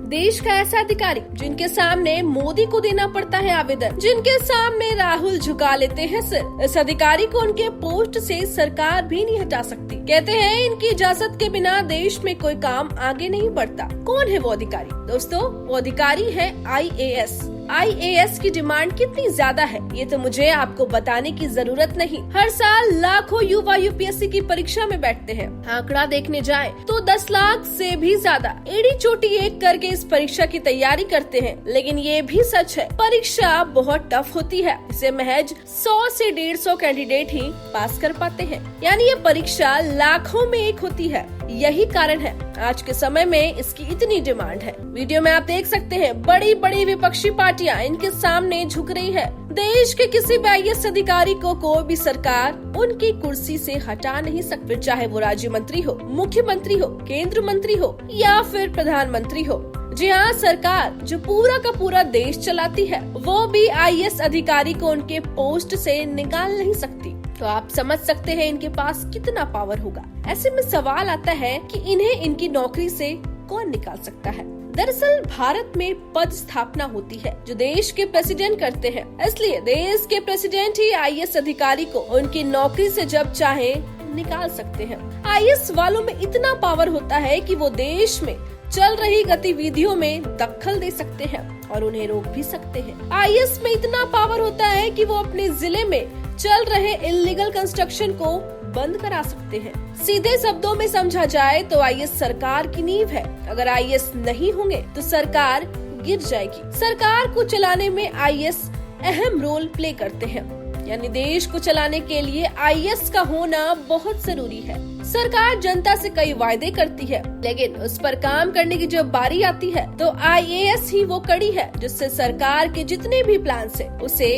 देश का ऐसा अधिकारी जिनके सामने मोदी को देना पड़ता है आवेदन, जिनके सामने राहुल झुका लेते हैं सिर, इस अधिकारी को उनके पोस्ट से सरकार भी नहीं हटा सकती। कहते हैं इनकी इजाजत के बिना देश में कोई काम आगे नहीं बढ़ता। कौन है वो अधिकारी? दोस्तों, वो अधिकारी है IAS। IAS की डिमांड कितनी ज्यादा है ये तो मुझे आपको बताने की जरूरत नहीं। हर साल लाखों युवा UPSC की परीक्षा में बैठते हैं। आंकड़ा देखने जाएं तो 10 लाख से भी ज्यादा एड़ी चोटी एक करके इस परीक्षा की तैयारी करते हैं। लेकिन ये भी सच है, परीक्षा बहुत टफ होती है। इसे महज 100 से 150 कैंडिडेट ही पास कर पाते हैं, यानी ये परीक्षा लाखों में एक होती है। यही कारण है आज के समय में इसकी इतनी डिमांड है। वीडियो में आप देख सकते हैं बड़ी बड़ी विपक्षी पार्टियां इनके सामने झुक रही है। देश के किसी भी IAS अधिकारी को कोई भी सरकार उनकी कुर्सी से हटा नहीं सकती, चाहे वो राज्य मंत्री हो, मुख्यमंत्री हो, केंद्र मंत्री हो या फिर प्रधानमंत्री हो। जी हाँ, सरकार जो पूरा का पूरा देश चलाती है वो भी IAS अधिकारी को उनके पोस्ट से निकाल नहीं सकती। तो आप समझ सकते हैं इनके पास कितना पावर होगा। ऐसे में सवाल आता है कि इन्हें इनकी नौकरी से कौन निकाल सकता है। दरअसल भारत में पद स्थापना होती है जो देश के प्रेसिडेंट करते हैं, इसलिए देश के प्रेसिडेंट ही IAS अधिकारी को उनकी नौकरी से जब चाहे निकाल सकते हैं। IAS वालों में इतना पावर होता है कि वो देश में चल रही गतिविधियों में दखल दे सकते हैं और उन्हें रोक भी सकते हैं। IAS में इतना पावर होता है कि वो अपने जिले में चल रहे इल्लीगल कंस्ट्रक्शन को बंद करा सकते हैं। सीधे शब्दों में समझा जाए तो IAS सरकार की नींव है। अगर IAS नहीं होंगे तो सरकार गिर जाएगी। सरकार को चलाने में IAS अहम रोल प्ले करते हैं, यानी देश को चलाने के लिए IAS का होना बहुत जरूरी है। सरकार जनता से कई वायदे करती है, लेकिन उस पर काम करने की जब बारी आती है तो IAS ही वो कड़ी है जिससे सरकार के जितने भी प्लान है उसे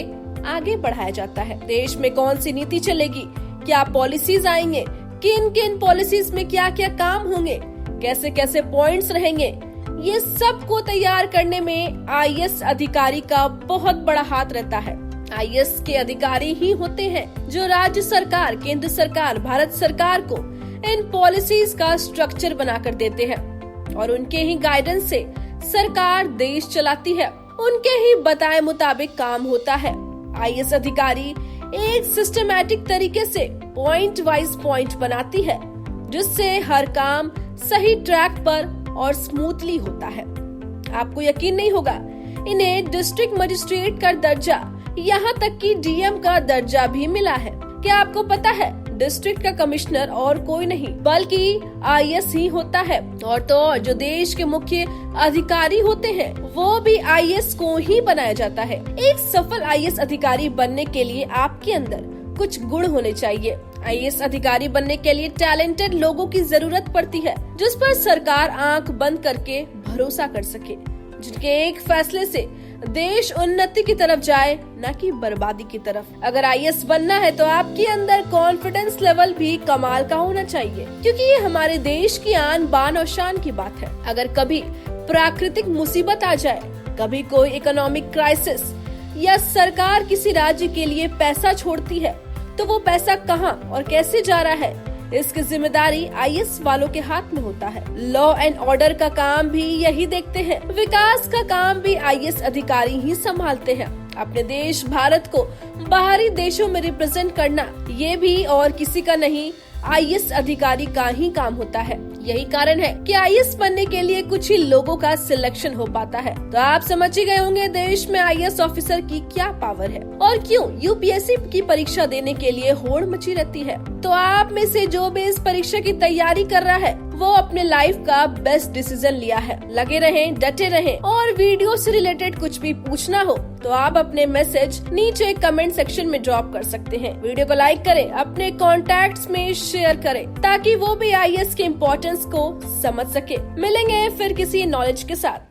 आगे बढ़ाया जाता है। देश में कौन सी नीति चलेगी, क्या पॉलिसीज आएंगे, किन किन पॉलिसीज में क्या क्या काम होंगे, कैसे कैसे पॉइंट्स रहेंगे, ये सब को तैयार करने में IAS अधिकारी का बहुत बड़ा हाथ रहता है। IAS के अधिकारी ही होते हैं जो राज्य सरकार, केंद्र सरकार, भारत सरकार को इन पॉलिसीज का स्ट्रक्चर बनाकर देते हैं और उनके ही गाइडेंस से सरकार देश चलाती है। उनके ही बताए मुताबिक काम होता है। IAS अधिकारी एक सिस्टमैटिक तरीके से पॉइंट वाइज पॉइंट बनाती है जिससे हर काम सही ट्रैक पर और स्मूथली होता है। आपको यकीन नहीं होगा, इन्हें डिस्ट्रिक्ट मजिस्ट्रेट का दर्जा, यहाँ तक कि DM का दर्जा भी मिला है। क्या आपको पता है डिस्ट्रिक्ट का कमिश्नर और कोई नहीं बल्कि IAS ही होता है। और तो और जो देश के मुख्य अधिकारी होते हैं वो भी IAS को ही बनाया जाता है। एक सफल IAS अधिकारी बनने के लिए आपके अंदर कुछ गुण होने चाहिए। IAS अधिकारी बनने के लिए टैलेंटेड लोगों की जरूरत पड़ती है जिस पर सरकार आंख बंद करके भरोसा कर सके, जिनके एक फैसले से देश उन्नति की तरफ जाए, न कि बर्बादी की तरफ। अगर IAS बनना है तो आपके अंदर कॉन्फिडेंस लेवल भी कमाल का होना चाहिए, क्योंकि ये हमारे देश की आन बान और शान की बात है। अगर कभी प्राकृतिक मुसीबत आ जाए, कभी कोई इकोनॉमिक क्राइसिस या सरकार किसी राज्य के लिए पैसा छोड़ती है तो वो पैसा कहाँ और कैसे जा रहा है, इसकी जिम्मेदारी IAS वालों के हाथ में होता है। लॉ एंड ऑर्डर का काम भी यही देखते हैं। विकास का काम भी IAS अधिकारी ही संभालते हैं। अपने देश भारत को बाहरी देशों में रिप्रेजेंट करना ये भी और किसी का नहीं, IAS अधिकारी का ही काम होता है। यही कारण है कि IAS बनने के लिए कुछ ही लोगों का सिलेक्शन हो पाता है। तो आप समझ ही गए होंगे देश में IAS ऑफिसर की क्या पावर है और क्यों UPSC की परीक्षा देने के लिए होड़ मची रहती है। तो आप में से जो भी इस परीक्षा की तैयारी कर रहा है वो अपने लाइफ का बेस्ट डिसीजन लिया है। लगे रहें, डटे रहें और वीडियो से रिलेटेड कुछ भी पूछना हो तो आप अपने मैसेज नीचे कमेंट सेक्शन में ड्रॉप कर सकते हैं। वीडियो को लाइक करें, अपने कॉन्टैक्ट्स में शेयर करें ताकि वो भी IAS के इम्पोर्टेंस को समझ सके। मिलेंगे फिर किसी नॉलेज के साथ।